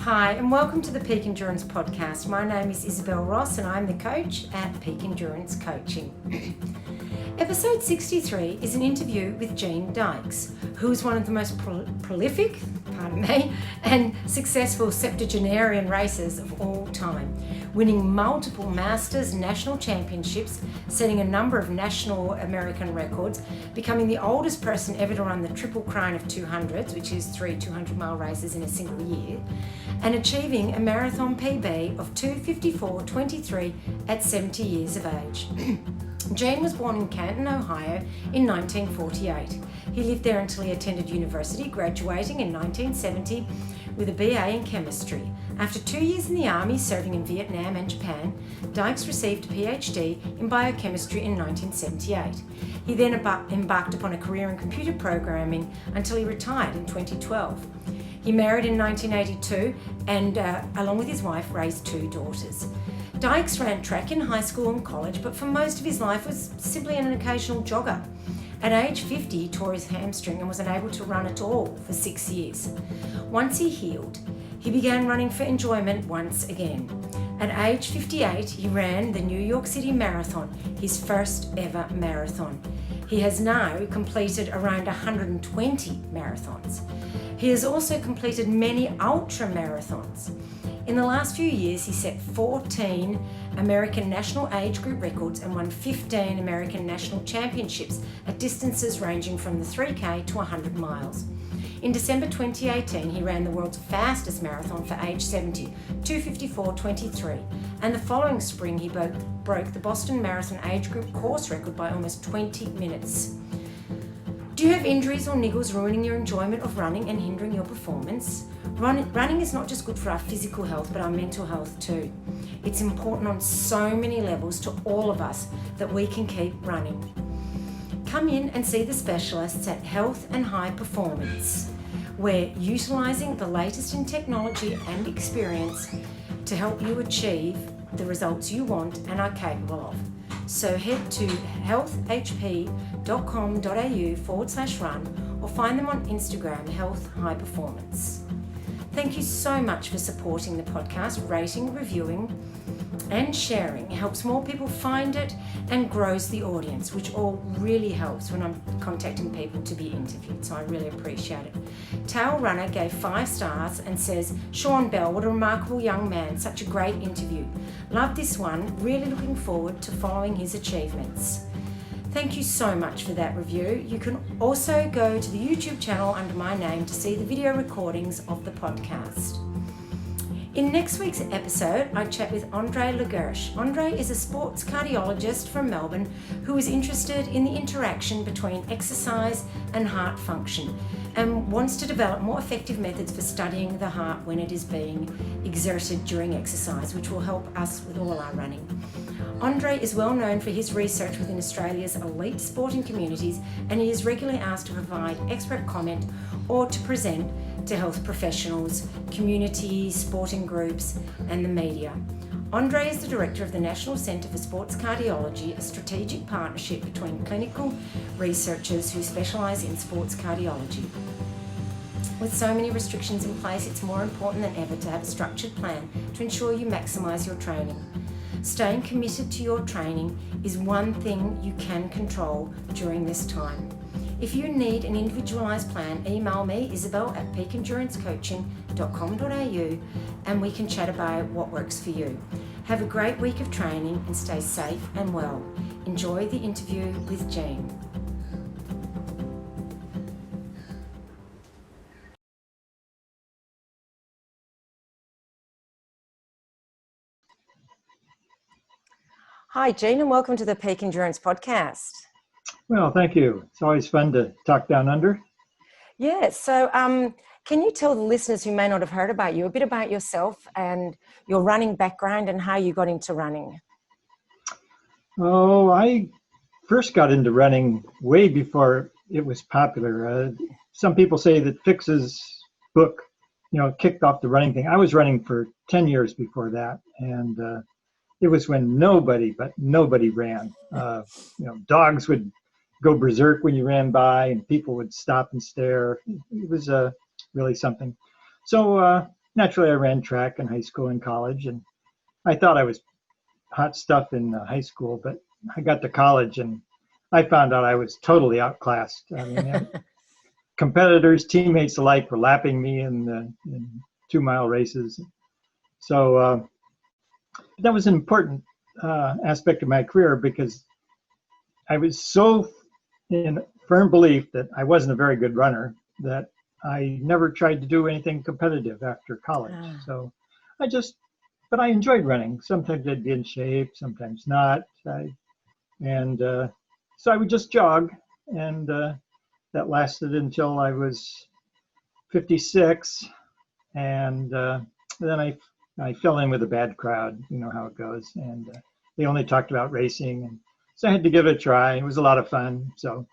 Hi, and welcome to the Peak Endurance Podcast. My name is Isabel Ross, and I'm the coach at Peak Endurance Coaching. Episode 63 is an interview with Gene Dykes, who is one of the most prolific, and successful septuagenarian racers of all time, winning multiple Masters national championships, setting a number of national American records, becoming the oldest person ever to run the Triple Crown of 200s, which is 3 200-mile races in a single year, and achieving a marathon PB of 2:54.23 at 70 years of age. Gene was born in Canton, Ohio in 1948. He lived there until he attended university, graduating in 1970 with a BA in chemistry. After 2 years in the army, serving in Vietnam and Japan, Dykes received a Ph.D. in biochemistry in 1978. He then embarked upon a career in computer programming until he retired in 2012. He married in 1982 and, along with his wife, raised 2 daughters. Dykes ran track in high school and college, but for most of his life was simply an occasional jogger. At age 50, he tore his hamstring and was unable to run at all for 6 years. Once he healed, he began running for enjoyment once again. At age 58, he ran the New York City Marathon, his first ever marathon. He has now completed around 120 marathons. He has also completed many ultra marathons. In the last few years, he set 14 American national age group records and won 15 American national championships at distances ranging from the 3K to 100 miles. In December 2018, he ran the world's fastest marathon for age 70, 2:54.23, and the following spring he broke the Boston Marathon age group course record by almost 20 minutes. Do you have injuries or niggles ruining your enjoyment of running and hindering your performance? Running is not just good for our physical health, but our mental health too. It's important on so many levels to all of us that we can keep running. Come in and see the specialists at Health and High Performance. We're utilising the latest in technology and experience to help you achieve the results you want and are capable of. So head to healthhp.com.au/run or find them on Instagram, Health High Performance. Thank you so much for supporting the podcast. Rating, reviewing, and sharing helps more people find it and grows the audience, which all really helps when I'm contacting people to be interviewed, so I really appreciate it. Tail Runner gave 5 stars and says, Sean Bell, what a remarkable young man, such a great interview. Love this one, really looking forward to following his achievements. Thank you so much for that review. You can also go to the YouTube channel under my name to see the video recordings of the podcast. In next week's episode, I chat with Andre Lagersh. Andre is a sports cardiologist from Melbourne who is interested in the interaction between exercise and heart function and wants to develop more effective methods for studying the heart when it is being exerted during exercise, which will help us with all our running. Andre is well known for his research within Australia's elite sporting communities, and he is regularly asked to provide expert comment or to present to health professionals, communities, sporting groups, and the media. Andre is the director of the National Centre for Sports Cardiology, a strategic partnership between clinical researchers who specialise in sports cardiology. With so many restrictions in place, it's more important than ever to have a structured plan to ensure you maximise your training. Staying committed to your training is one thing you can control during this time. If you need an individualised plan, email me, isabel@peakendurancecoaching.com.au, and we can chat about what works for you. Have a great week of training and stay safe and well. Enjoy the interview with Gene. Hi, Gene, and welcome to the Peak Endurance Podcast. Well, thank you. It's always fun to talk down under. Yeah, so can you tell the listeners who may not have heard about you a bit about yourself and your running background and how you got into running? Oh, I first got into running way before it was popular. Some people say that Fix's book, kicked off the running thing. I was running for 10 years before that, and it was when nobody ran. Dogs would go berserk when you ran by, and people would stop and stare. It was really something. So naturally I ran track in high school and college, and I thought I was hot stuff in high school, but I got to college and I found out I was totally outclassed. I mean, competitors, teammates alike were lapping me in 2-mile races. So that was an important aspect of my career because I was so in firm belief that I wasn't a very good runner that I never tried to do anything competitive after college. So but I enjoyed running. Sometimes I'd be in shape, sometimes not. So I would just jog, and that lasted until I was 56, and then I fell in with a bad crowd. You know how it goes, and they only talked about racing, and so I had to give it a try. It was a lot of fun. So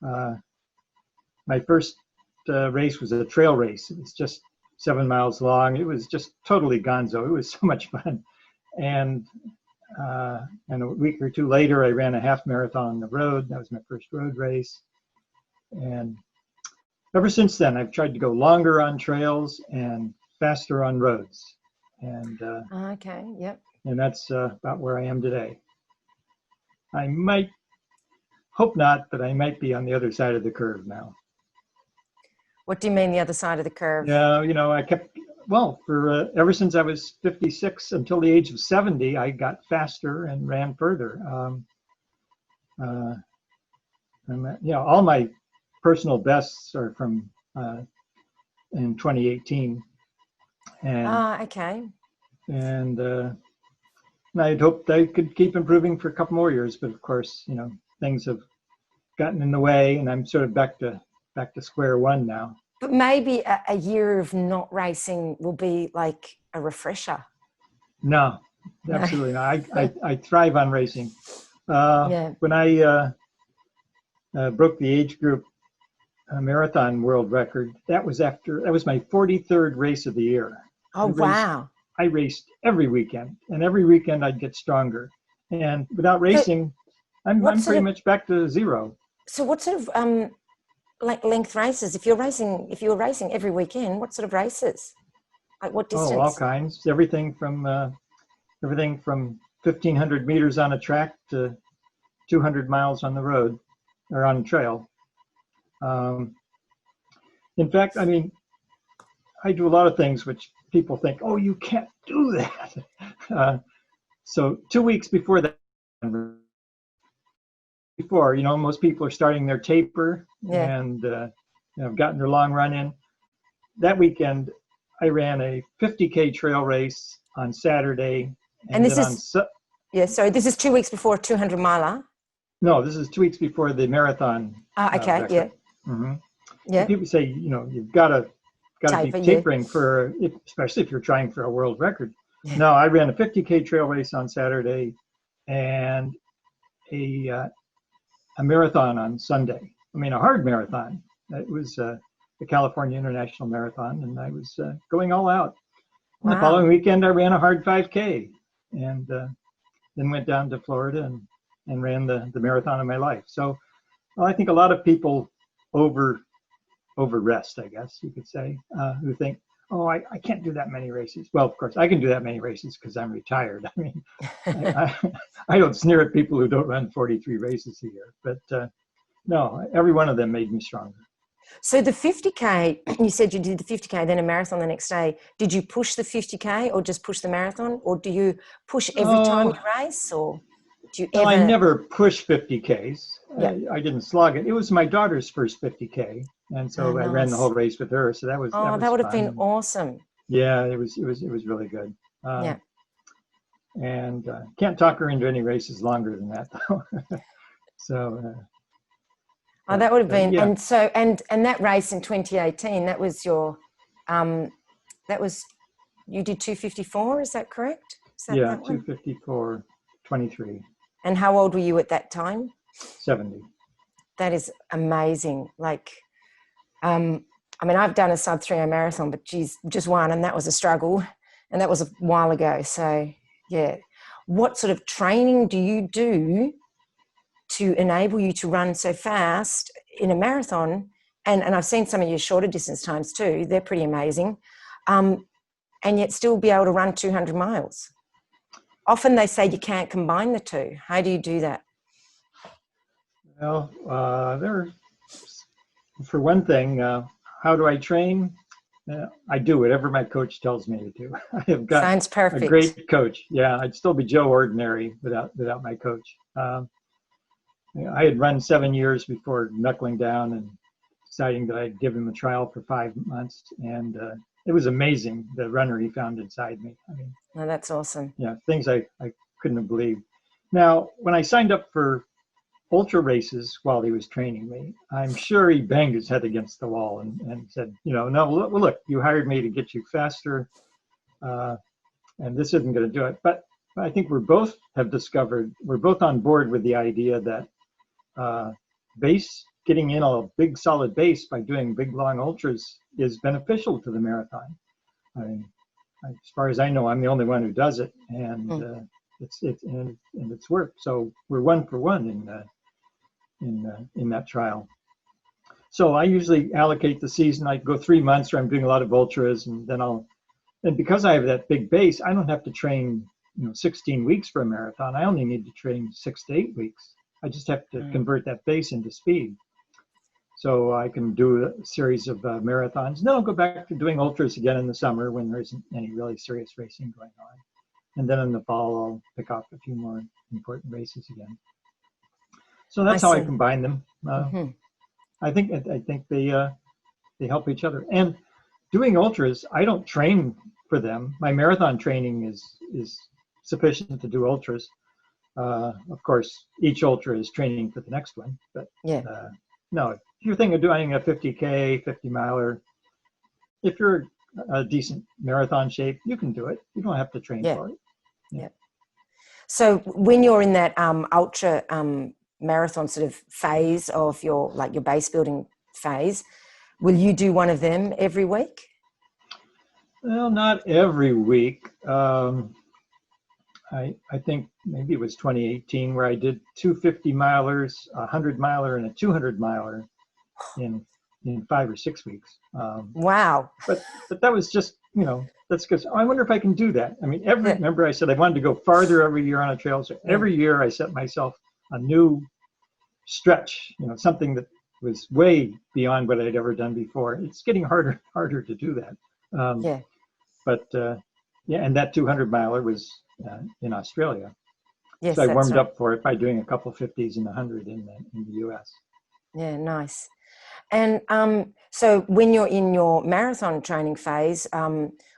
my first race was a trail race. It was just 7 miles long. It was just totally gonzo. It was so much fun, and a week or two later, I ran a half marathon on the road. That was my first road race. And ever since then, I've tried to go longer on trails and faster on roads. And okay, yep. And that's about where I am today. I might, hope not, but I might be on the other side of the curve now. What do you mean the other side of the curve? Yeah, you know, I kept, for ever since I was 56 until the age of 70, I got faster and ran further. All my personal bests are from in 2018. And, okay. And I'd hoped I could keep improving for a couple more years, but of course, you know, things have gotten in the way, and I'm sort of back to square one now. But maybe a year of not racing will be like a refresher. No, absolutely not. I thrive on racing. Yeah. When I broke the age group marathon world record, that was my 43rd race of the year. Oh, wow. I raced every weekend, and every weekend I'd get stronger. And without racing, I'm pretty much back to zero. So what sort of like length races? If you were racing every weekend, what sort of races? Like what distance? Oh, all kinds. Everything from 1,500 meters on a track to 200 miles on the road or on a trail. In fact, I mean, I do a lot of things which people think, oh, you can't do that. So 2 weeks before that, you know, most people are starting their taper and have gotten their long run in. That weekend, I ran a 50K trail race on Saturday. And this is, this is 2 weeks before a 200 miler. No, this is 2 weeks before the marathon. Okay, record. Mm-hmm. Yeah. So people say, you know, you've got to be tapering especially if you're trying for a world record. Yeah. No, I ran a 50K trail race on Saturday and a marathon on Sunday. I mean, a hard marathon. It was the California International Marathon, and I was going all out. Wow. The following weekend, I ran a hard 5K, and then went down to Florida and ran the marathon of my life. So I think a lot of people over rest, I guess you could say, who think, oh, I can't do that many races. Well, of course, I can do that many races because I'm retired. I mean, I don't sneer at people who don't run 43 races a year, but no, every one of them made me stronger. So the 50K, you said you did the 50K, then a marathon the next day. Did you push the 50K or just push the marathon? Or do you push every time you race? Or do you ever... I never pushed 50Ks. Yeah. I didn't slog it. It was my daughter's first 50K. And so I ran the whole race with her. So that was that would have been awesome. Yeah, it was really good. Yeah. And can't talk her into any races longer than that, though. So... that would have been, and so, and that race in 2018, that was your, you did 254, is that correct? Is that 254, 23. And how old were you at that time? 70. That is amazing. Like, I mean, I've done a Sub-3 marathon, but geez, just one, and that was a struggle, and that was a while ago. So, yeah. What sort of training do you do to enable you to run so fast in a marathon? And I've seen some of your shorter distance times too. They're pretty amazing. and yet still be able to run 200 miles? Often they say you can't combine the two. How do you do that? Well, for one thing, how do I train? I do whatever my coach tells me to do. I have got Sounds perfect. a great coach. Yeah, I'd still be Joe Ordinary without my coach. I had run 7 years before knuckling down and deciding that I'd give him a trial for 5 months, and it was amazing the runner he found inside me. I mean, Oh, that's awesome. yeah, things I couldn't have believed. Now, when I signed up for ultra races while he was training me, I'm sure he banged his head against the wall and said, no, look, you hired me to get you faster, and this isn't going to do it. But I think we're both on board with the idea that getting in a big solid base by doing big long ultras is beneficial to the marathon. I mean, as far as I know, I'm the only one who does it, and it's worked. So we're 1 for 1 in that trial. So I usually allocate the season. I go 3 months where I'm doing a lot of ultras, and then because I have that big base, I don't have to train 16 weeks for a marathon. I only need to train 6 to 8 weeks. I just have to convert that base into speed. So I can do a series of marathons. Then I'll go back to doing ultras again in the summer when there isn't any really serious racing going on. And then in the fall, I'll pick off a few more important races again. So that's how I combine them. I think they help each other. And doing ultras, I don't train for them. My marathon training is sufficient to do ultras. Of course, each ultra is training for the next one. But no, if you're thinking of doing a 50K, 50 miler, if you're a decent marathon shape, you can do it. You don't have to train for it. Yeah. So when you're in that ultra marathon sort of phase of your base building phase, will you do one of them every week? Well, not every week. I think maybe it was 2018 where I did 2 50 milers, a 100 miler, and a 200 miler in 5 or 6 weeks. Wow. But that was just, that's because I wonder if I can do that. I mean, remember I said I wanted to go farther every year on a trail. So every year I set myself a new stretch, something that was way beyond what I'd ever done before. It's getting harder to do that. But and that 200 miler was in Australia. Yes, so I warmed up for it by doing a couple 50s and 100 in the US. Yeah, nice. And so when you're in your marathon training phase,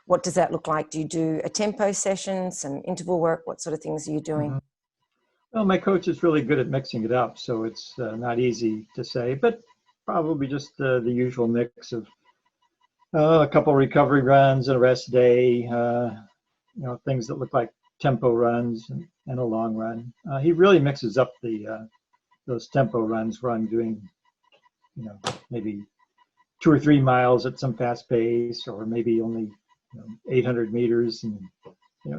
what does that look like? Do you do a tempo session, some interval work? What sort of things are you doing? Mm-hmm. Well, my coach is really good at mixing it up, so it's not easy to say, but probably just the usual mix of a couple recovery runs, a rest day, things that look like tempo runs and a long run. He really mixes up those tempo runs where I'm doing, maybe 2 or 3 miles at some fast pace, or maybe only 800 meters, and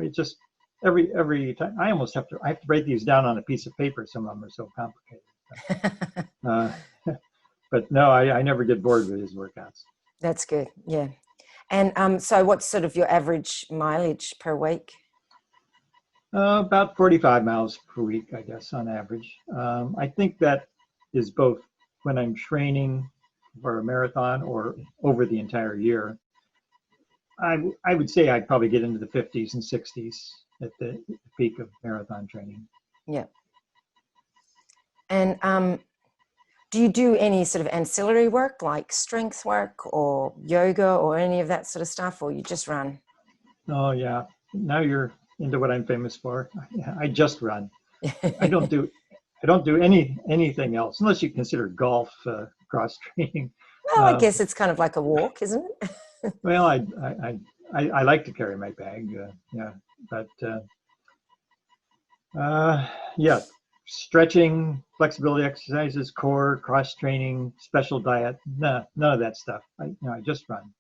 it just every time I have to write these down on a piece of paper. Some of them are so complicated. But no, I never get bored with his workouts. That's good. Yeah. And so what's sort of your average mileage per week? About 45 miles per week, I guess, on average. I think that is both when I'm training for a marathon or over the entire year. I would say I'd probably get into the 50s and 60s at the peak of marathon training. Yeah. And do you do any sort of ancillary work like strength work or yoga or any of that sort of stuff, or you just run? Oh, yeah. Now you're into what I'm famous for. I just run. I don't do anything else, unless you consider golf cross training. Well, I guess it's kind of like a walk, isn't it? Well, I like to carry my bag, but stretching, flexibility exercises, core, cross training, special diet, none of that stuff. I just run.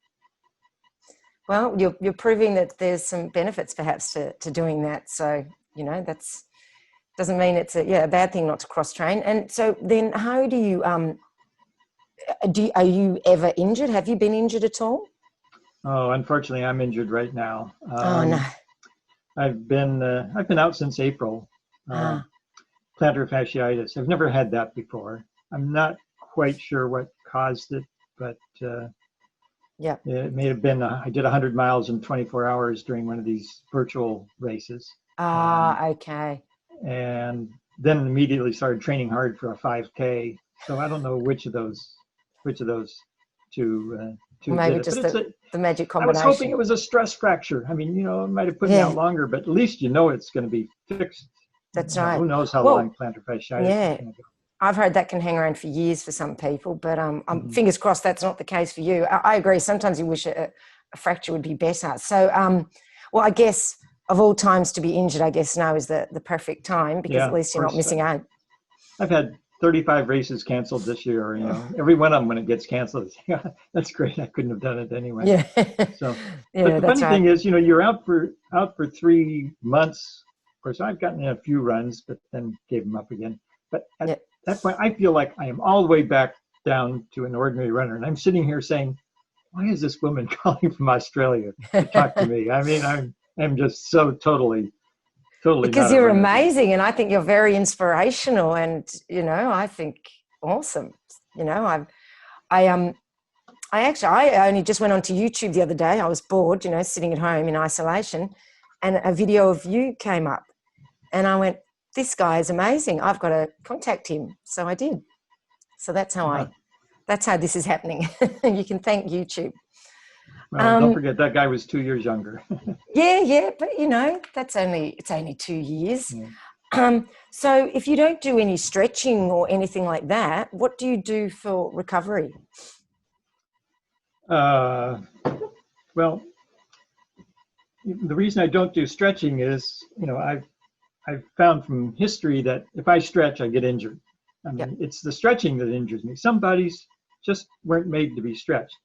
Well, you're proving that there's some benefits perhaps to doing that. So, that's doesn't mean it's a bad thing not to cross train. And so then how do are you ever injured? Have you been injured at all? Oh, unfortunately, I'm injured right now. Oh no. I've been out since April. Uh, Ah, Plantar fasciitis. I've never had that before. I'm not quite sure what caused it, but yep. it may have been. I did 100 miles in 24 hours during one of these virtual races, and Ah, okay. and then immediately started training hard for a 5K. So I don't know which of those two did Maybe it, but just it's a. the magic I was hoping combination. it was a stress fracture. I mean, it might have put me Yeah, out longer, but at least it's going to be fixed. that's right. Who knows how long Well, plantar fasciitis is yeah, going to go. I've heard that can hang around for years for some people, but Mhm. fingers crossed that's not the case for you. I agree. Sometimes you wish a fracture would be better. So, well, I guess of all times to be injured, I guess now is the perfect time because Yeah, at of least you're not course. missing out. I've had 35 races canceled this year. Every one of them when it gets canceled, yeah, that's great. I couldn't have done it anyway. Yeah, So, but yeah, the that's funny right. thing is, you're out for 3 months. Of course, I've gotten in a few runs, but then gave them up again. But at Yeah. that point, I feel like I am all the way back down to an ordinary runner, and I'm sitting here saying, "Why is this woman calling from Australia to talk to me?" I mean, I'm just so totally Because not a you're runner. amazing and I think you're very inspirational and I think awesome. I only just went onto YouTube the other day. I was bored, sitting at home in isolation, and a video of you came up and I went, this guy is amazing, I've got to contact him. So I did. So that's how this is happening. You can thank YouTube. Well, don't um forget that guy was 2 years younger. yeah, but it's only 2 years. Yeah. So if you don't do any stretching or anything like that, what do you do for recovery? Uh, well, the reason I don't do stretching is, I've found from history that if I stretch, I get injured. I Yep. mean, it's the stretching that injures me. Some bodies just weren't made to be stretched.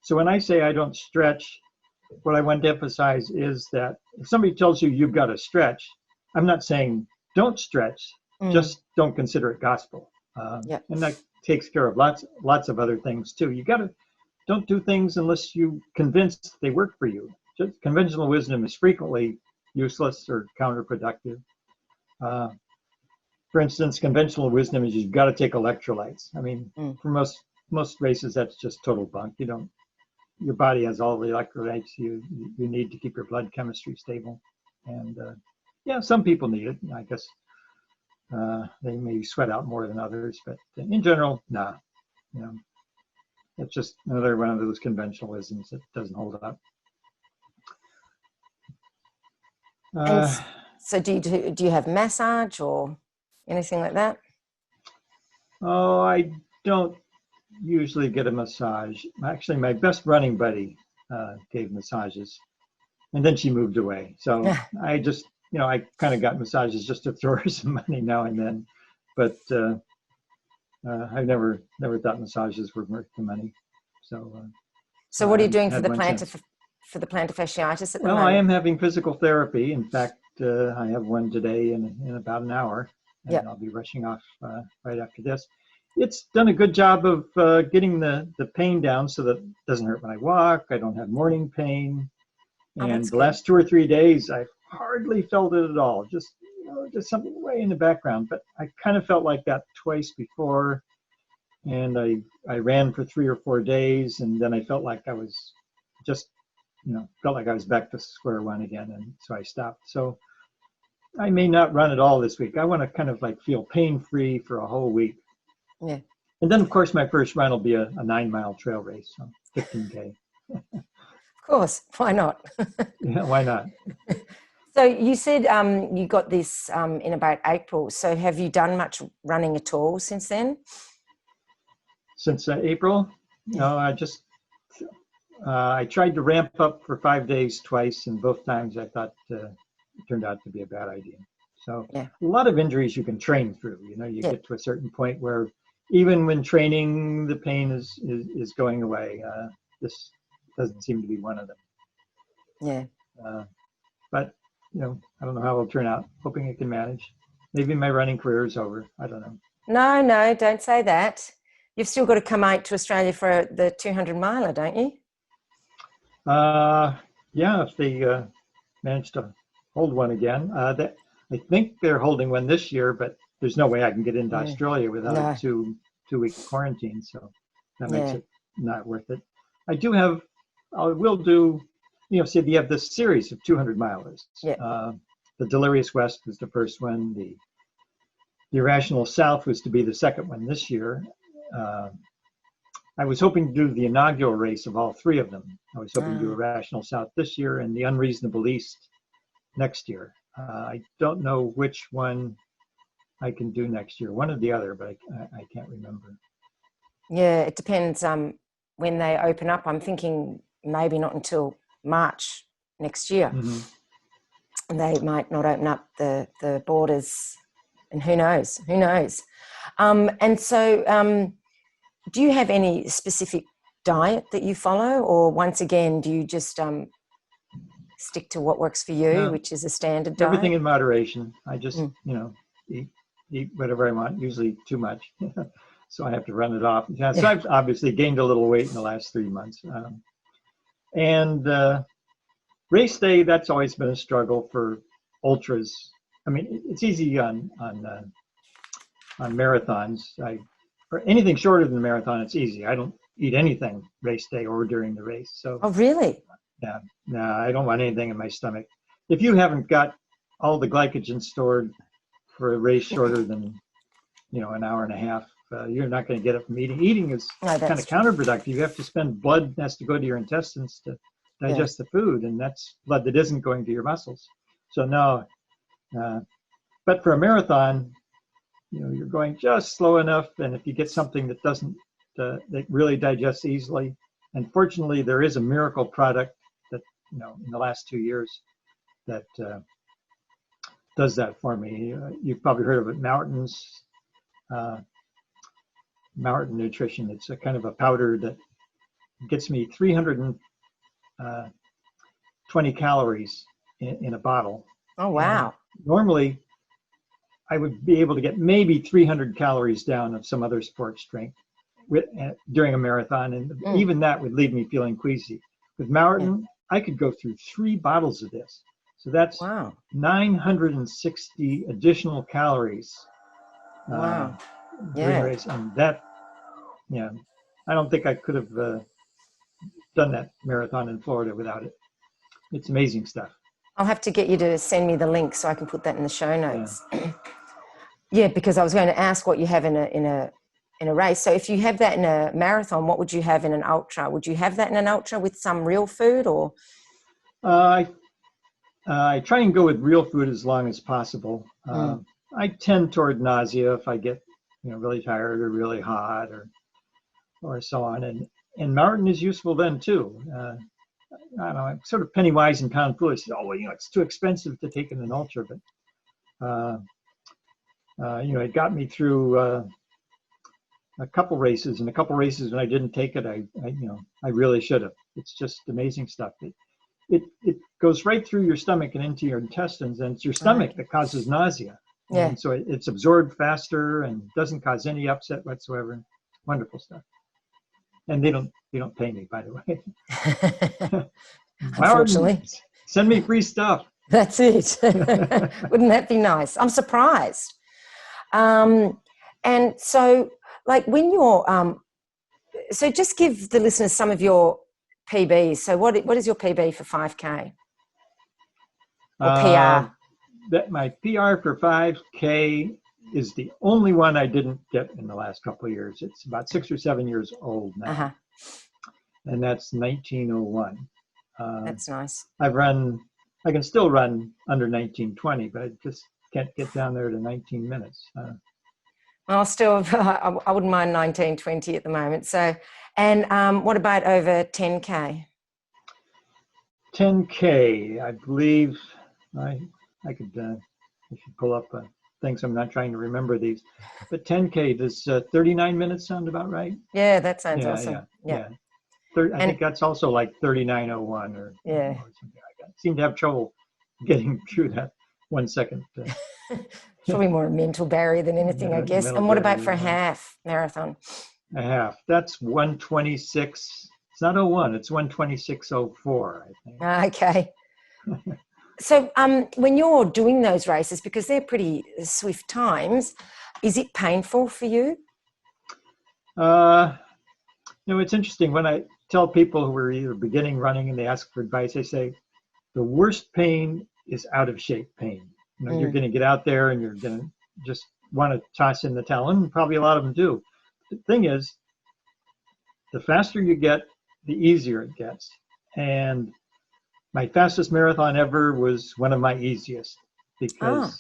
So when I say I don't stretch, what I want to emphasize is that if somebody tells you you've got to stretch, I'm not saying don't stretch, Mm, just don't consider it gospel. yep. And that takes care of lots of other things too. You got to don't do things unless you convinced they work for you. Just conventional wisdom is frequently useless or counterproductive. Uh, for instance, conventional wisdom is you've got to take electrolytes. I mean, Mm. for most races, that's just total bunk. Your body has all the electrolytes you need to keep your blood chemistry stable. And yeah, some people need it. I guess they may sweat out more than others, but in general, nah. You know, it's just another one of those conventionalisms that doesn't hold up. And Uh, so do you have massage or anything like that? oh, I don't usually get a massage. Actually, my best running buddy gave massages, and then she moved away. So I just, I kind of got massages just to throw her some money now and then, but I never thought massages were worth the money. So So I what are you haven't doing had one since. for the plantar fasciitis at the Well, I moment? am having physical therapy. In fact, I have one today in about an hour, and Yep. I'll be rushing off right after this. It's done a good job of getting the pain down so that it doesn't hurt when I walk. I don't have morning pain. Oh, And that's the good. last 2 or 3 days, I've hardly felt it at all. Just something way in the background. But I kind of felt like that twice before. And I ran for 3 or 4 days, and then I felt like I was just, felt like I was back to square one again. And so I stopped. So I may not run at all this week. I want to kind of like feel pain-free for a whole week. Yeah. And then, of course, my first run will be a 9-mile trail race, so 15K. Of course. Why not? Yeah, why not? So you said you got this in about April. So have you done much running at all since then? Since April, Yeah. no, I tried to ramp up for 5 days twice, and both times I thought it turned out to be a bad idea. So Yeah. a lot of injuries you can train through. You Yeah. get to a certain point where even when training, the pain is going away. This doesn't seem to be one of them. Yeah. Uh, but I don't know how it'll turn out. Hoping I can manage. Maybe my running career is over. I don't know. No, don't say that. You've still got to come out to Australia for the 200 miler, don't you? Yeah, if they manage to hold one again. I think they're holding one this year, but there's no way I can get into Australia without No. a two-week quarantine, so that makes Yeah. it not worth it. I will do, say they have this series of 200 milers. Yeah. The Delirious West was the first one. The Irrational South was to be the second one this year. I was hoping to do the inaugural race of all three of them. I was hoping to do Irrational South this year and the Unreasonable East next year. I don't know which one I can do next year, one or the other, but I can't remember. Yeah, it depends when they open up. I'm thinking maybe not until March next year. Mm-hmm. And they might not open up the borders, and who knows? And so do you have any specific diet that you follow, or once again, do you just stick to what works for you, which is a standard diet? Everything in moderation. I just, eat whatever I want, usually too much. So I have to run it off. Yeah, so I've obviously gained a little weight in the last 3 months. And race day, that's always been a struggle for ultras. I mean, it's easy on marathons. For anything shorter than a marathon, it's easy. I don't eat anything race day or during the race. So. Oh, really? Yeah, no, I don't want anything in my stomach. If you haven't got all the glycogen stored for a race shorter than, an hour and a half, you're not going to get it from eating. Eating is kind of counterproductive. You have to spend blood that has to go to your intestines to digest the food, and that's blood that isn't going to your muscles. So no, but for a marathon, you're going just slow enough, and if you get something that doesn't, that really digests easily, and fortunately there is a miracle product that, in the last 2 years that does that for me. You've probably heard of it, Mountain Nutrition. It's a kind of a powder that gets me 320 calories in a bottle. Oh, wow. And normally, I would be able to get maybe 300 calories down of some other sports drink during a marathon, and even that would leave me feeling queasy. With Mountain, I could go through 3 bottles of this. So that's 960 additional calories. Wow. During the race, and that, I don't think I could have done that marathon in Florida without it. It's amazing stuff. I'll have to get you to send me the link so I can put that in the show notes. Yeah, because I was going to ask what you have in a race. So if you have that in a marathon, what would you have in an ultra? Would you have that in an ultra with some real food, or? I try and go with real food as long as possible. I tend toward nausea if I get, really tired or really hot or so on. And Mountain is useful then too. I don't know, I'm sort of penny wise and pound foolish. Oh, well, it's too expensive to take in an ultra, but it got me through a couple races, and a couple races when I didn't take it, I really should have. It's just amazing stuff. It goes right through your stomach and into your intestines, and it's your stomach that causes nausea. Yeah. And so it's absorbed faster and doesn't cause any upset whatsoever. Wonderful stuff. And they don't pay me, by the way. Unfortunately. Send me free stuff. That's it. Wouldn't that be nice? I'm surprised. And so, like, when you're, so just give the listeners some of your PBs. So what is your PB for 5K? Or PR? My PR for 5K is the only one I didn't get in the last couple of years. It's about 6 or 7 years old now. And that's 1901. That's nice. I can still run under 1920, but I just can't get down there to 19 minutes. Well, still, I wouldn't mind 1920 at the moment. So, and what about over 10K? 10K, I believe I should pull up things. I'm not trying to remember these, but 10K, does 39 minutes sound about right? Yeah, that sounds awesome. Yeah. I think that's also like 39:01 or something like that. I seem to have trouble getting through that 1 second. Probably more a mental barrier than anything, I guess. And what about for a half marathon? A half. That's 1:26. not 01, it's 1:26:04, I think. Okay. So when you're doing those races, because they're pretty swift times, is it painful for you? It's interesting when I tell people who are either beginning running and they ask for advice, I say the worst pain is out of shape pain. You're going to get out there and you're going to just want to toss in the towel, and probably a lot of them do. The thing is, the faster you get, the easier it gets. And my fastest marathon ever was one of my easiest because,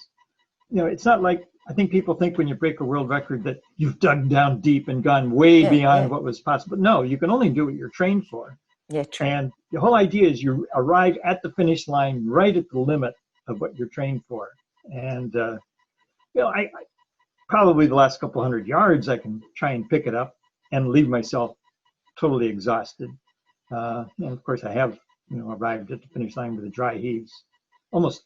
it's not like, I think people think when you break a world record that you've dug down deep and gone way beyond what was possible. No, you can only do what you're trained for. Yeah, true. And the whole idea is you arrive at the finish line right at the limit of what you're trained for. And, I probably the last couple hundred yards, I can try and pick it up and leave myself totally exhausted. And of course, I have, arrived at the finish line with the dry heaves. Almost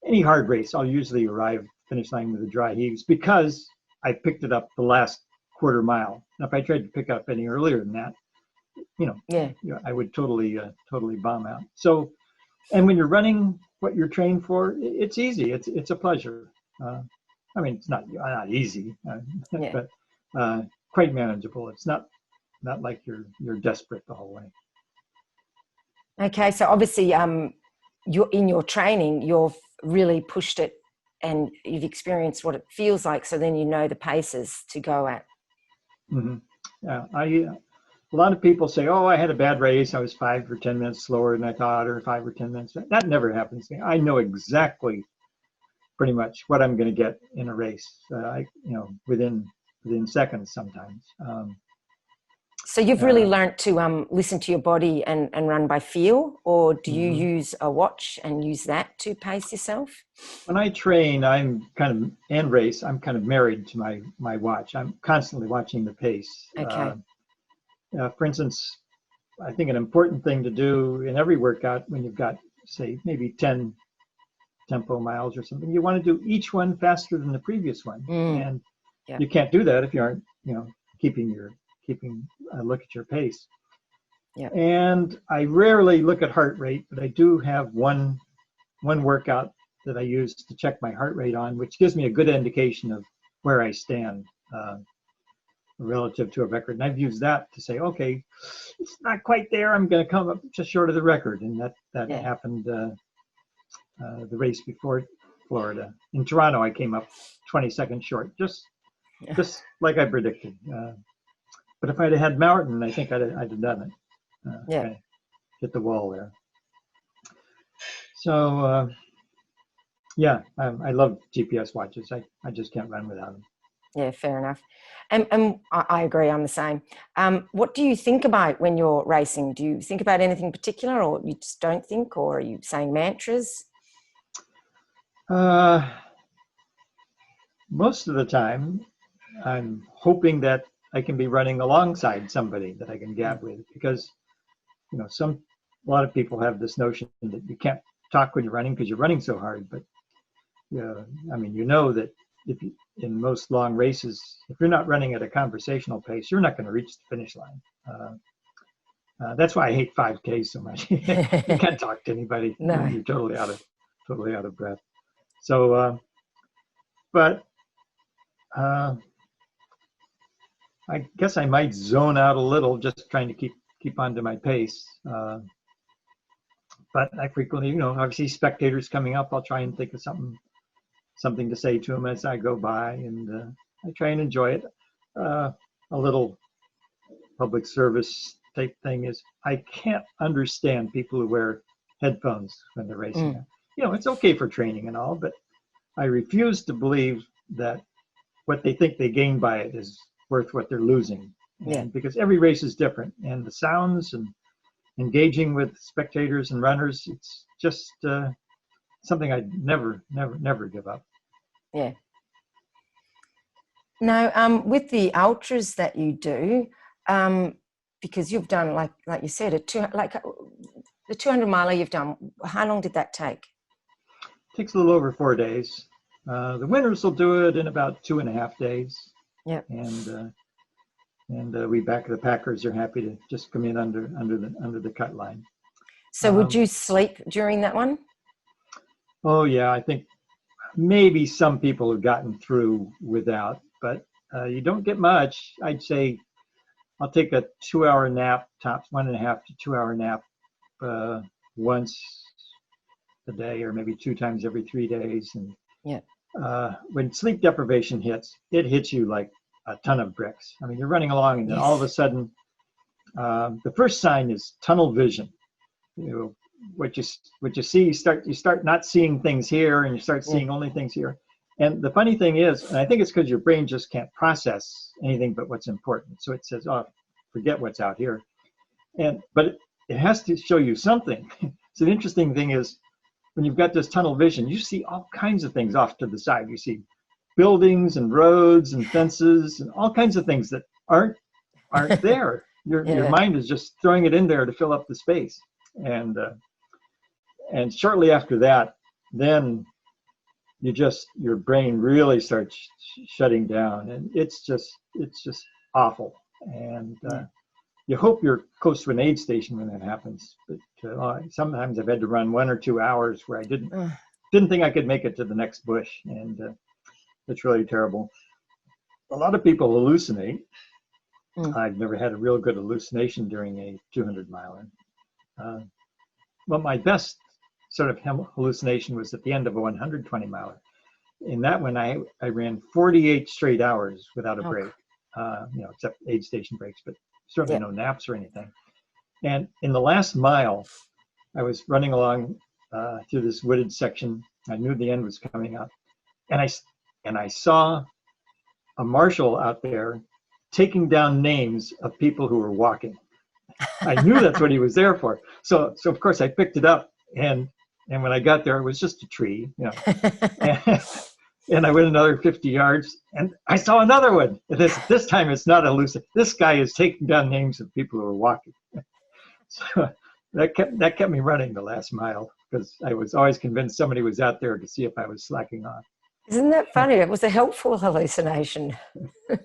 any hard race, I'll usually arrive at the finish line with the dry heaves because I picked it up the last quarter mile. Now, if I tried to pick up any earlier than that, I would totally bomb out. So, and when you're running what you're trained for, it's easy. It's a pleasure. It's not easy, but quite manageable. It's not like you're desperate the whole way. Okay, so obviously, you're in your training, you've really pushed it, and you've experienced what it feels like. So then you know the paces to go at. Mm-hmm. Yeah, a lot of people say, "Oh, I had a bad race. I was 5 or 10 minutes slower than I thought, or 5 or 10 minutes." That never happens to me. I know exactly, pretty much, what I'm going to get in a race. Within seconds sometimes. So you've really learnt to listen to your body and run by feel, or do you use a watch and use that to pace yourself? When I train, and race, I'm kind of married to my watch. I'm constantly watching the pace. Okay. For instance, I think an important thing to do in every workout when you've got, say, maybe 10 tempo miles or something, you want to do each one faster than the previous one. And you can't do that if you aren't, keeping a look at your pace. Yeah. And I rarely look at heart rate, but I do have one workout that I use to check my heart rate on, which gives me a good indication of where I stand relative to a record. And I've used that to say, okay, it's not quite there. I'm going to come up just short of the record. And that happened the race before Florida. In Toronto, I came up 20 seconds short, just like I predicted. But if I'd had Mountain, I think I'd have done it. Hit the wall there. So, I love GPS watches. I just can't run without them. Yeah, fair enough. And I agree, I'm the same. What do you think about when you're racing? Do you think about anything particular, or you just don't think, or are you saying mantras? Most of the time, I'm hoping that I can be running alongside somebody that I can gab with, because a lot of people have this notion that you can't talk when you're running because you're running so hard. But that in most long races, if you're not running at a conversational pace, you're not going to reach the finish line. That's why I hate 5Ks so much. You can't talk to anybody. No. You're totally out of breath. So, I guess I might zone out a little, just trying to keep onto my pace. But I frequently, obviously spectators coming up, I'll try and think of something to say to them as I go by, and I try and enjoy it. A little public service type thing is I can't understand people who wear headphones when they're racing. It's okay for training and all, but I refuse to believe that what they think they gain by it is worth what they're losing. Because every race is different, and the sounds and engaging with spectators and runners, it's just something I'd never give up. Yeah. Now, with the ultras that you do, because you've done, like you said, the 200 miler you've done, how long did that take? It takes a little over 4 days. The winners will do it in about 2.5 days. Yeah. And And we back of the packers are happy to just come in under the cut line. So would you sleep during that one? Oh yeah, I think maybe some people have gotten through without, but you don't get much. I'd say I'll take a 2-hour nap, tops 1.5 to 2-hour nap once a day, or maybe 2 times every 3 days. And Yeah. when sleep deprivation hits, it hits you like a ton of bricks. I mean, you're running along, and then all of a sudden, the first sign is tunnel vision. You know, what you see, you start not seeing things here, and you start seeing only things here. And the funny thing is, and I think it's because your brain just can't process anything but what's important. So it says, "Oh, forget what's out here." But it has to show you something. So the interesting thing is, when you've got this tunnel vision, you see all kinds of things off to the side. You see buildings and roads and fences and all kinds of things that aren't there. Your mind is just throwing it in there to fill up the space. And shortly after that, then your brain really starts shutting down, and it's just awful. And you hope you're close to an aid station when that happens. But sometimes I've had to run 1 or 2 hours where I didn't think I could make it to the next bush, and it's really terrible. A lot of people hallucinate. I've never had a real good hallucination during a 200-miler. Well, my best sort of hallucination was at the end of a 120-miler. In that one, I ran 48 straight hours without a break, except aid station breaks, but certainly no naps or anything. And in the last mile, I was running along through this wooded section. I knew the end was coming up, and I saw a marshal out there taking down names of people who were walking. I knew that's what he was there for. So of course I picked it up, and when I got there, it was just a tree, and I went another 50 yards, and I saw another one. This time it's not elusive. This guy is taking down names of people who are walking. So that kept me running the last mile, because I was always convinced somebody was out there to see if I was slacking off. Isn't that funny? It was a helpful hallucination.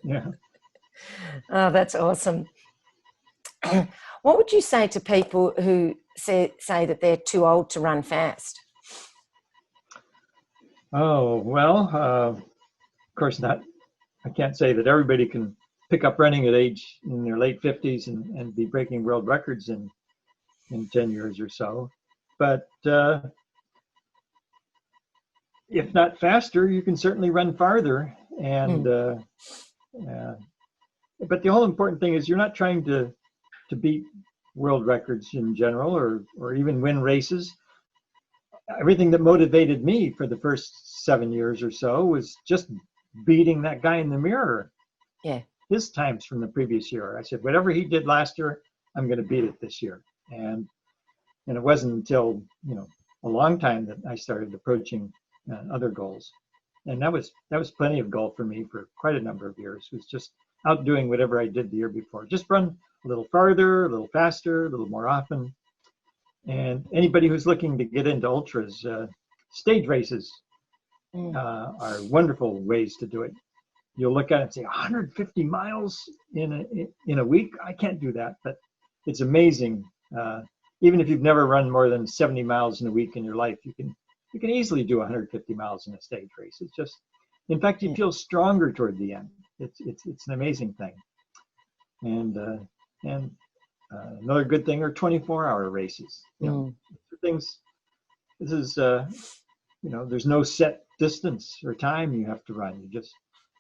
Yeah. Oh, that's awesome. What would you say to people who say that they're too old to run fast? Oh, well, of course not. I can't say that everybody can pick up running in their late 50s and be breaking world records in 10 years or so. But if not faster, you can certainly run farther. And but the whole important thing is you're not trying to beat world records in general, or even win races. Everything that motivated me for the first 7 years or so was just beating that guy in the mirror. Yeah. His times from the previous year. I said, whatever he did last year, I'm going to beat it this year. And it wasn't until a long time that I started approaching other goals. And that was plenty of goal for me for quite a number of years. It was just outdoing whatever I did the year before. Just run a little farther, a little faster, a little more often. And anybody who's looking to get into ultras, stage races are wonderful ways to do it. You'll look at it and say, 150 miles in a week? I can't do that, but it's amazing. Even if you've never run more than 70 miles in a week in your life, you can easily do 150 miles in a stage race. It's just, in fact, you feel stronger toward the end. It's an amazing thing. And another good thing are 24-hour races. Things. This is there's no set distance or time you have to run. You just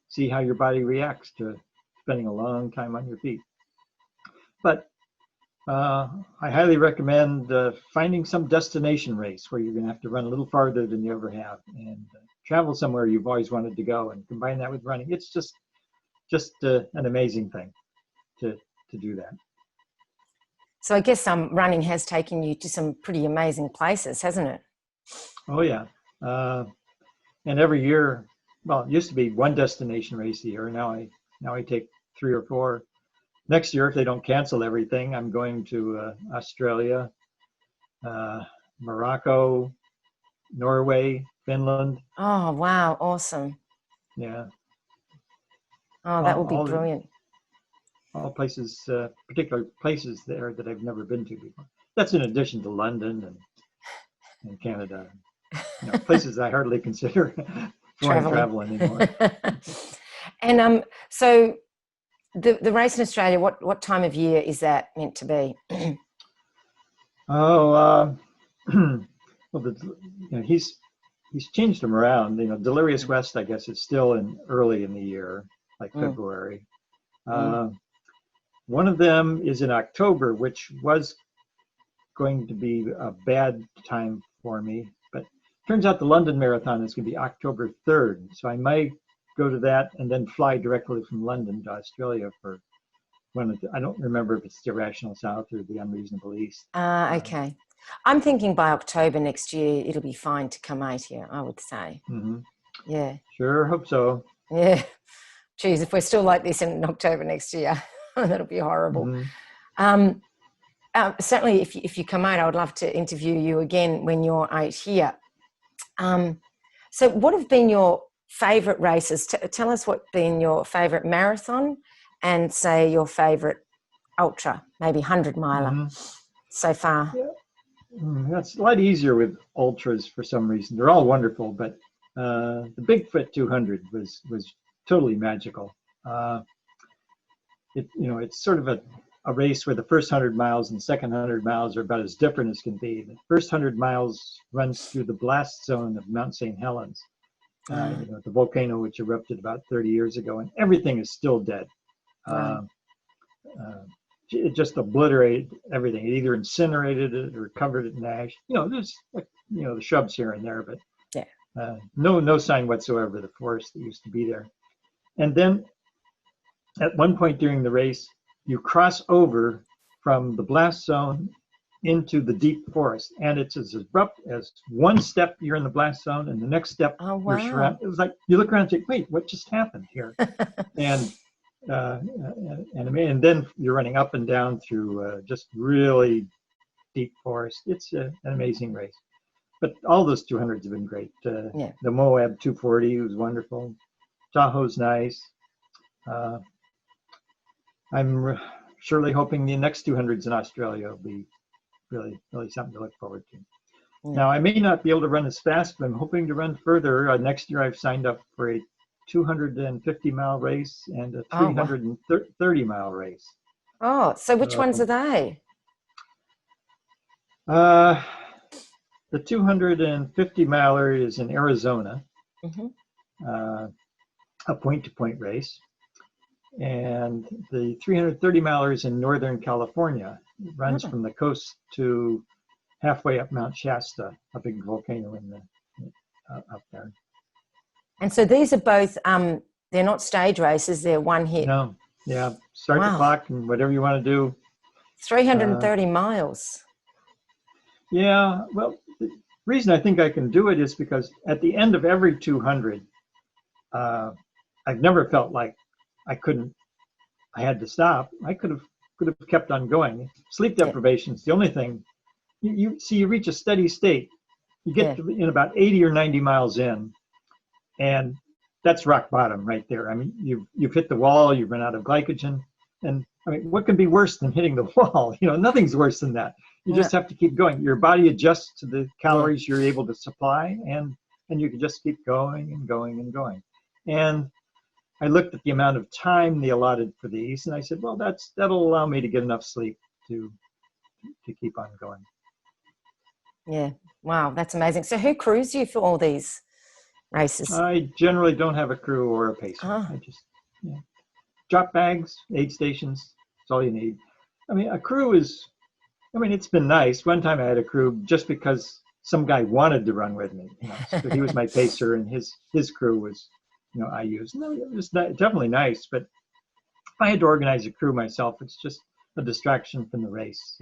see how your body reacts to spending a long time on your feet. But I highly recommend finding some destination race where you're going to have to run a little farther than you ever have, and travel somewhere you've always wanted to go, and combine that with running. It's just an amazing thing to do that. So I guess running has taken you to some pretty amazing places, hasn't it? Oh yeah, and every year, well, it used to be one destination race a year. Now I take 3 or 4. Next year, if they don't cancel everything, I'm going to Australia, Morocco, Norway, Finland. Oh wow, awesome! Yeah. Oh, that would be brilliant. all places, particular places there that I've never been to before. That's in addition to London and Canada, places I hardly consider foreign travel anymore. And so the race in Australia, what time of year is that meant to be? Well, he's changed them around. Delirious West, I guess, is still early in the year, like February. One of them is in October, which was going to be a bad time for me, but turns out the London Marathon is going to be October 3rd, so I might go to that and then fly directly from London to Australia for I don't remember if it's the Irrational South or the Unreasonable East. Okay. I'm thinking by October next year it'll be fine to come out here, I would say. Mm-hmm. Yeah. Sure, hope so. Yeah. Geez, if we're still like this in October next year, that'll be horrible. Mm-hmm. Certainly, if you come out, I would love to interview you again when you're out here. So what have been your favourite races? Tell us what's been your favourite marathon and, say, your favourite ultra, maybe 100-miler so far. Yeah. That's a lot easier with ultras for some reason. They're all wonderful, but the Bigfoot 200 was totally magical. It's sort of a race where the first 100 miles and the second 100 miles are about as different as can be. The first 100 miles runs through the blast zone of Mount St. Helens, the volcano which erupted about 30 years ago, and everything is still dead. It just obliterated everything. It either incinerated it or covered it in ash. There's the shrubs here and there, but no sign whatsoever of the forest that used to be there. And then at one point during the race, you cross over from the blast zone into the deep forest, and it's as abrupt as one step you're in the blast zone, and the next step you're surrounded. It was like you look around and think, "Wait, what just happened here?" and then you're running up and down through just really deep forest. It's an amazing race. But all those 200s have been great. The Moab 240 was wonderful. Tahoe's nice. I'm surely hoping the next 200s in Australia will be really, really something to look forward to. Now, I may not be able to run as fast, but I'm hoping to run further. Next year, I've signed up for a 250-mile race and a 330-mile race. Oh, so which ones are they? The 250-miler is in Arizona, a point-to-point race. And the 330-miler is in Northern California. It runs from the coast to halfway up Mount Shasta, a big volcano up there. And so these are both, they're not stage races, they're one hit. No, start the clock and whatever you want to do. 330 miles. Yeah, well, the reason I think I can do it is because at the end of every 200, I've never felt like I had to stop. I could have kept on going. Sleep deprivation is the only thing. You reach a steady state. You get in about 80 or 90 miles in, and that's rock bottom right there. I mean, you've hit the wall. You've run out of glycogen, and I mean, what can be worse than hitting the wall? Nothing's worse than that. You just have to keep going. Your body adjusts to the calories you're able to supply, and you can just keep going and going and going. And I looked at the amount of time they allotted for these, and I said, well, that'll allow me to get enough sleep to keep on going. Yeah. Wow, that's amazing. So who crews you for all these races? I generally don't have a crew or a pacer. I just drop bags, aid stations. That's all you need. I mean, a crew it's been nice. One time I had a crew just because some guy wanted to run with me. So he was my pacer, and his crew was, I used. No, it was definitely nice, but if I had to organize a crew myself, it's just a distraction from the race.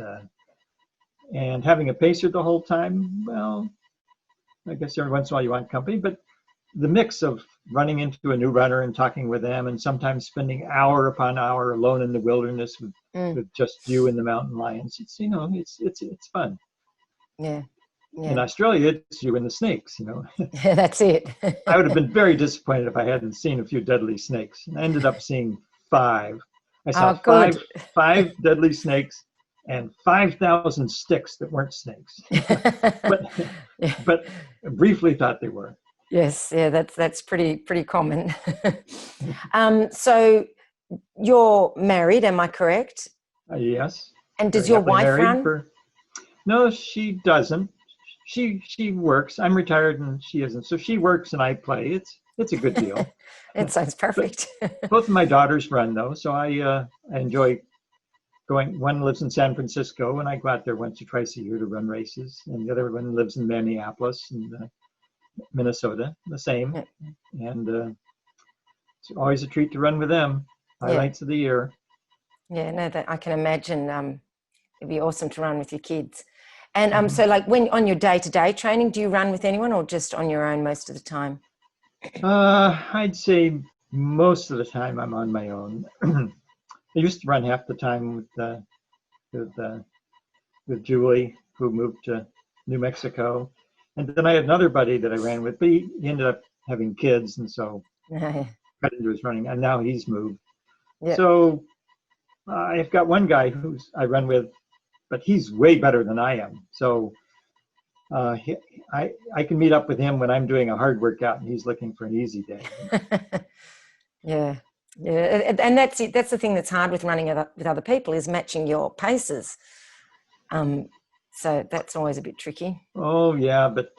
And having a pacer the whole time, well, I guess every once in a while you want company, but the mix of running into a new runner and talking with them, and sometimes spending hour upon hour alone in the wilderness with just you and the mountain lions, it's fun. Yeah. In Australia, it's you and the snakes, Yeah, that's it. I would have been very disappointed if I hadn't seen a few deadly snakes. And I ended up seeing 5. I saw Oh, good. five deadly snakes and 5,000 sticks that weren't snakes, but Yeah. but briefly thought they were. Yes, yeah, that's pretty common. So you're married, am I correct? Yes, And does very your happily wife married run? for. No, she doesn't. She works. I'm retired and she isn't. So she works and I play. It's a good deal. It sounds But perfect. both of my daughters run though, so I enjoy going. One lives in San Francisco, and I go out there once or twice a year to run races, and the other one lives in Minneapolis and Minnesota, the same. Yeah, And it's always a treat to run with them. yeah, Highlights of the year. yeah. No, that I can imagine. It'd be awesome to run with your kids. And Mhm. so like when on your day-to-day training, do you run with anyone or just on your own most of the time? I'd say most of the time I'm on my own. I used to run half the time with uh, with Julie, who moved to New Mexico, and then I had another buddy that I ran with, but he ended up having kids, and so Yeah, got into his running, and now he's moved. yeah, So I've got one guy who's I run with, but he's way better than I am. So he, I can meet up with him when I'm doing a hard workout and he's looking for an easy day. yeah, yeah. And that's it. That's the thing that's hard with running with other people is matching your paces. So that's always a bit tricky. Oh yeah, but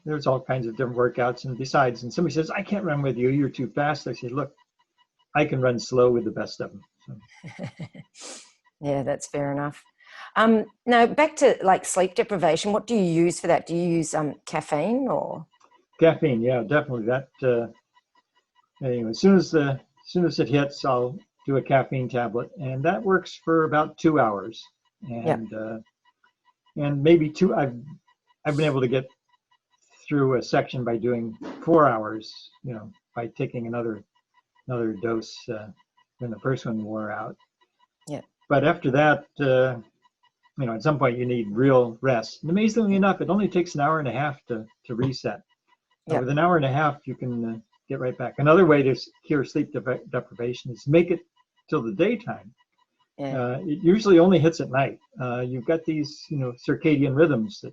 there's all kinds of different workouts. And besides, and somebody says, I can't run with you, you're too fast. I say, look, I can run slow with the best of them. So. Yeah, that's fair enough. Now back to like sleep deprivation. What do you use for that? Do you use caffeine or? Caffeine, yeah, definitely. That anyway, as soon as it hits, I'll do a caffeine tablet, and that works for about 2 hours. Yeah, And maybe two. I've been able to get through a section by doing 4 hours. By taking another dose when the first one wore out. yeah, But after that, at some point you need real rest. And amazingly enough, it only takes an hour and a half to reset. yeah, With an hour and a half, you can get right back. Another way to cure sleep deprivation is make it till the daytime. yeah, It usually only hits at night. You've got these, circadian rhythms that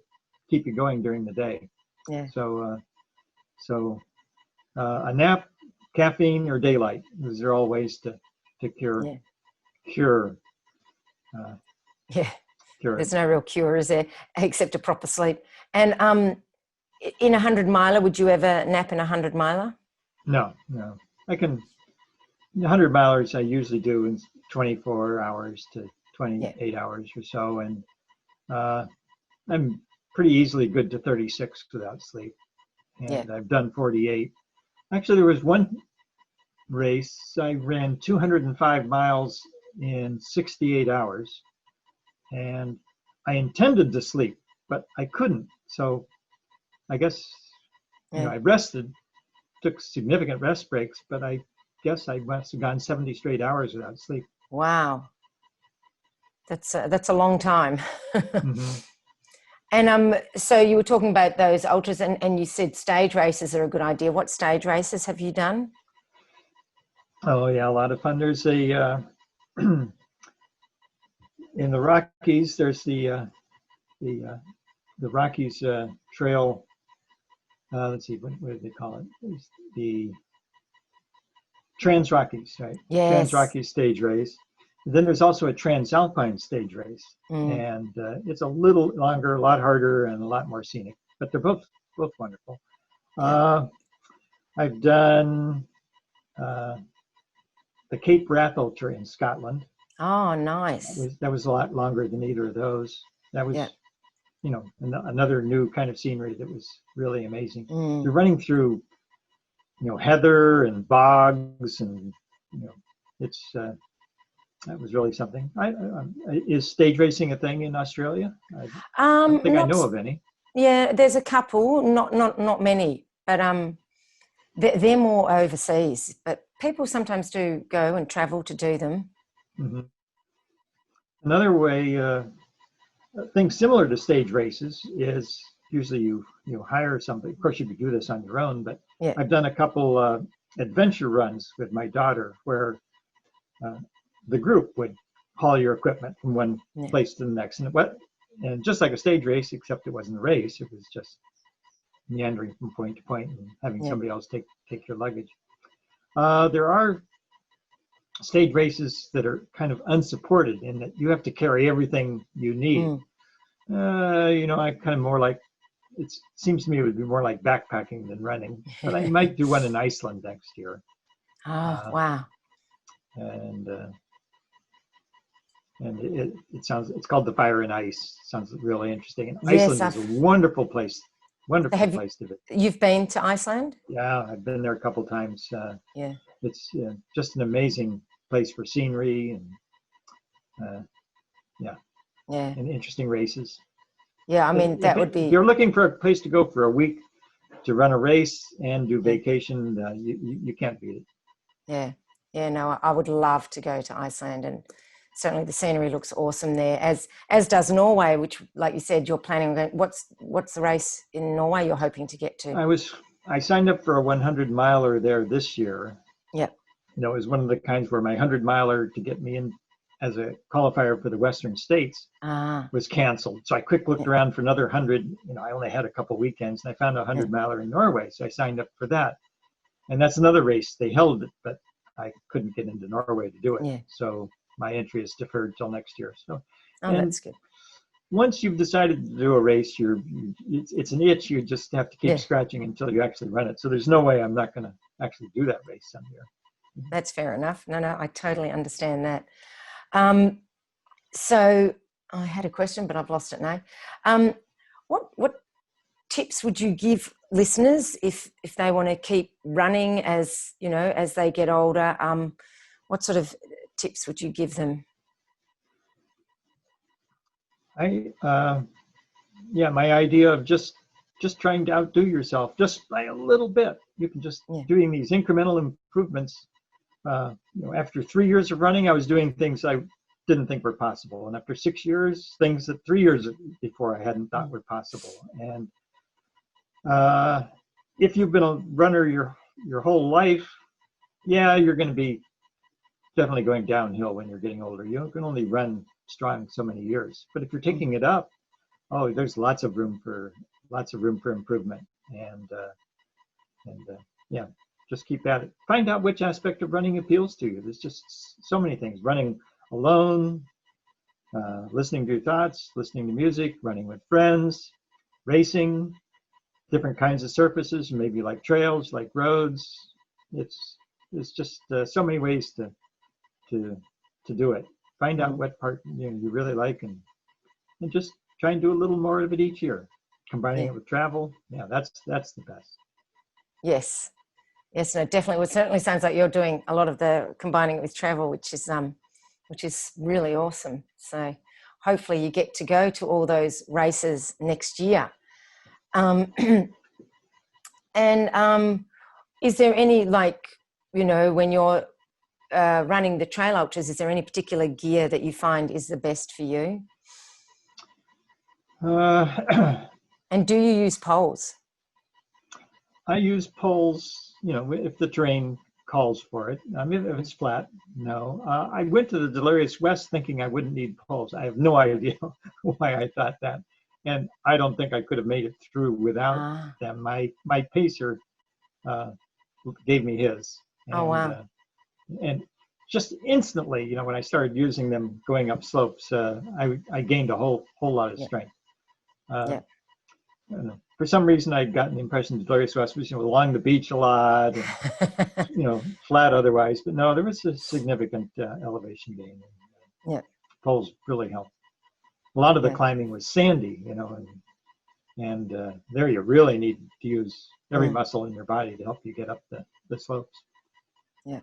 keep you going during the day. yeah, So a nap, caffeine, or daylight. Those are all ways to cure yeah, cure uh, yeah. cure it. There's no real cure, is there, except a proper sleep. And in 100 miler, would you ever nap in 100 miler? No, no. I can 100 milers. I usually do in 24 hours to Yeah, 28 hours or so, and uh, I'm pretty easily good to 36 without sleep. yeah, And I've done 48. Actually, there was one race I ran 205 miles in 68 hours, and I intended to sleep, but I couldn't. So I guess yeah. I rested, took significant rest breaks, but I guess I must have gone 70 straight hours without sleep. Wow, that's a long time. Hmm. And so you were talking about those ultras, and you said stage races are a good idea. What stage races have you done? Oh yeah, a lot of fun. There's a in the Rockies. There's the the Rockies Trail. Let's see, what do they call it? There's the Trans Rockies, right? Trans Yes. Rockies stage race. Then there's also a Transalpine stage race, Mm, and it's a little longer, a lot harder, and a lot more scenic. But they're both wonderful. yeah. Uh, I've done uh, the Cape Wrath Ultra in Scotland. Oh, That nice. was that was a lot longer than either of those. That Yeah. was, another new kind of scenery that was really amazing. Mm. You're running through, heather and bogs, and it's that was really something. Is stage racing a thing in Australia? I don't think I Not. know of any. Yeah. There's a couple, not many, but they're more overseas. But people sometimes do go and travel to do them. Hmm. Another way, things similar to stage races is usually you hire somebody. Of course, you could do this on your own, but Yeah. I've done a couple adventure runs with my daughter where uh, the group would haul your equipment from one Yeah. place to the next. And just like a stage race, except it wasn't a race, it was just meandering from point to point and having Yeah. somebody else take your luggage. There are stage races that are kind of unsupported in that you have to carry everything you need. I kind of more like, it seems to me it would be more like backpacking than running, but I might do one in Iceland next year. Oh, wow. And it's called the Fire and Ice. Sounds really interesting. And Yes, Iceland is a wonderful place place to visit. You've been to Iceland? Yeah, I've been there a couple times. Yeah. It's just an amazing place for scenery and and interesting races. Yeah, I mean, that would If be, you're looking for a place to go for a week to run a race and do vacation, you can't beat it. yeah, no, I would love to go to Iceland, and certainly the scenery looks awesome there, as does Norway, which, like you said, you're planning on going. What's the race in Norway you're hoping to get to? I signed up for a 100 miler there this year. Yeah. It was one of the kinds where my 100 miler to get me in as a qualifier for the Western States was canceled. So I quick looked around for another 100. I only had a couple weekends, and I found a 100 miler in Norway. So I signed up for that. And that's another race. They held it, but I couldn't get into Norway to do it. Yeah. So my entry is deferred till next year. So, that's good. Once you've decided to do a race, it's an itch you just have to keep scratching until you actually run it. So there's no way I'm not going to actually do that race some year. That's fair enough. No, I totally understand that. So I had a question, but I've lost it now. What tips would you give listeners if they want to keep running as they get older? What sort of tips would you give them? My idea of just trying to outdo yourself just by a little bit. You can just doing these incremental improvements. After 3 years of running, I was doing things I didn't think were possible, and after 6 years, things that 3 years before I hadn't thought were possible. And if you've been a runner your whole life, you're going to be definitely going downhill when you're getting older. You can only run strong so many years. But if you're taking it up, there's lots of room for improvement. And just keep at it. Find out which aspect of running appeals to you. There's just so many things. Running alone, listening to your thoughts, listening to music, running with friends, racing, different kinds of surfaces, maybe like trails, like roads. It's just so many ways to do it. Find out what part you really like, and just try and do a little more of it each year. Combining it with travel, that's the best. Yes, no, definitely. Well, it certainly sounds like you're doing a lot of the combining it with travel, which is really awesome. So hopefully you get to go to all those races next year. And is there any, when you're running the trail ultras, is there any particular gear that you find is the best for you? And do you use poles? I use poles, if the terrain calls for it. I mean, if it's flat, no. I went to the Delirious West thinking I wouldn't need poles. I have no idea why I thought that. And I don't think I could have made it through without them. My pacer gave me his. And, wow. And just instantly, when I started using them going up slopes, I gained a whole lot of strength. I don't know. For some reason, I'd gotten the impression that Delirious West was along the beach a lot, and, flat otherwise. But no, there was a significant elevation gain. Poles really helped. A lot of the climbing was sandy, and there you really need to use every muscle in your body to help you get up the slopes. Yeah.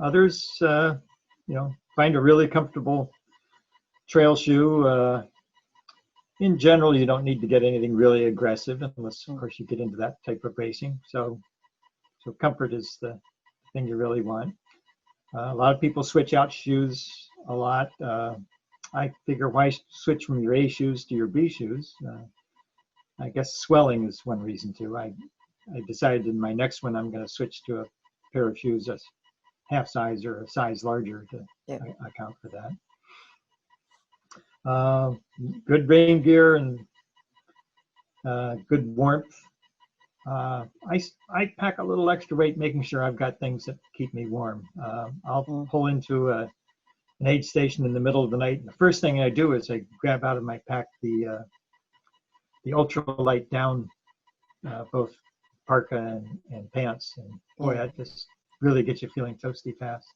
Others, find a really comfortable trail shoe. In general, you don't need to get anything really aggressive unless, of course, you get into that type of racing. So comfort is the thing you really want. A lot of people switch out shoes a lot. I figure, why switch from your A shoes to your B shoes? I guess swelling is one reason too. I decided in my next one I'm going to switch to a pair of shoes that's half size or a size larger to Yep. account for that. Good rain gear and good warmth. I pack a little extra weight, making sure I've got things that keep me warm. I'll pull into an aid station in the middle of the night, and the first thing I do is I grab out of my pack the ultralight down, both parka and pants, and boy, that just really gets you feeling toasty fast.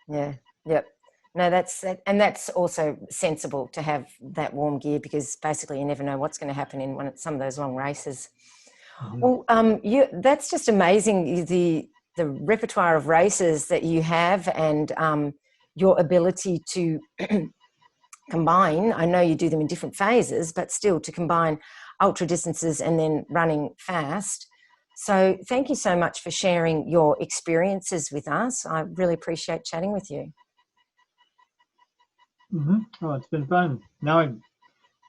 Yeah. Yep. No, that's also sensible to have that warm gear, because basically you never know what's going to happen in some of those long races. Well, that's just amazing, the repertoire of races that you have, and your ability to combine. I know you do them in different phases, but still to combine ultra distances and then running fast. So thank you so much for sharing your experiences with us. I really appreciate chatting with you. Oh, it's been fun. Now I'm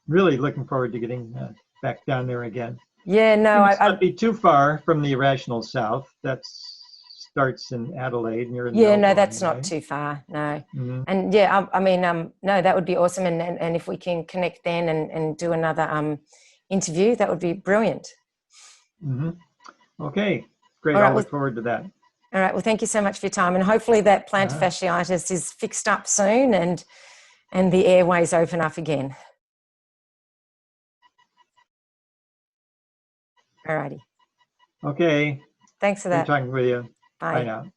really looking forward to getting back down there again. Yeah, no, It must not be too far from the Irrational South. That starts in Adelaide, near in yeah, no, Melbourne, that's not right? too far. No, and yeah, I mean, no, that would be awesome. And if we can connect then and do another interview, that would be brilliant. Okay, great. All right, I'll look forward to that. All right. Well, thank you so much for your time, and hopefully that plantar fasciitis is fixed up soon, and the airways open up again. All righty. Okay. Thanks for Good that. talking with you. Bye. Bye now.